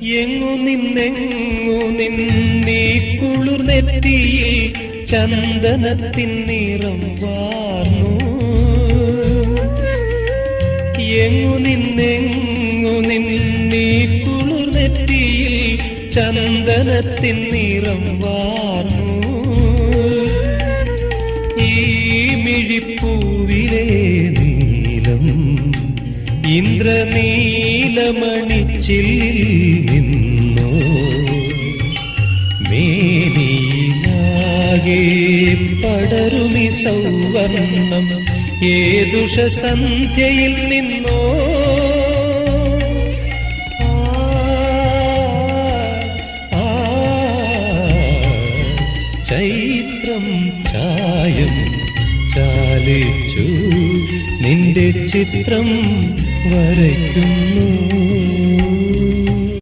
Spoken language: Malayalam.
എങ്ങു നിന്നീ കുളിർനെറ്റിയിൽ ചന്ദനത്തിൻ നിറം വാർന്നു. എങ്ങു നിന്നീ കുളിർനെറ്റിയിൽ ചന്ദനത്തിൻ നിറം വാർന്നു. ഈ മിഴിപ്പൂവിലെ നീലം ഇന്ദ്രനീലമണിച്ചിൽ നിന്നോ മേനിയാകെ പടരുമി സൗവർണം ഏതുഷസന്ധ്യയിൽ നിന്നോ ചൈത്രം ചായം ചാലിച്ചു നിന്റെ ചിത്രം വരയ്ക്കുന്നു.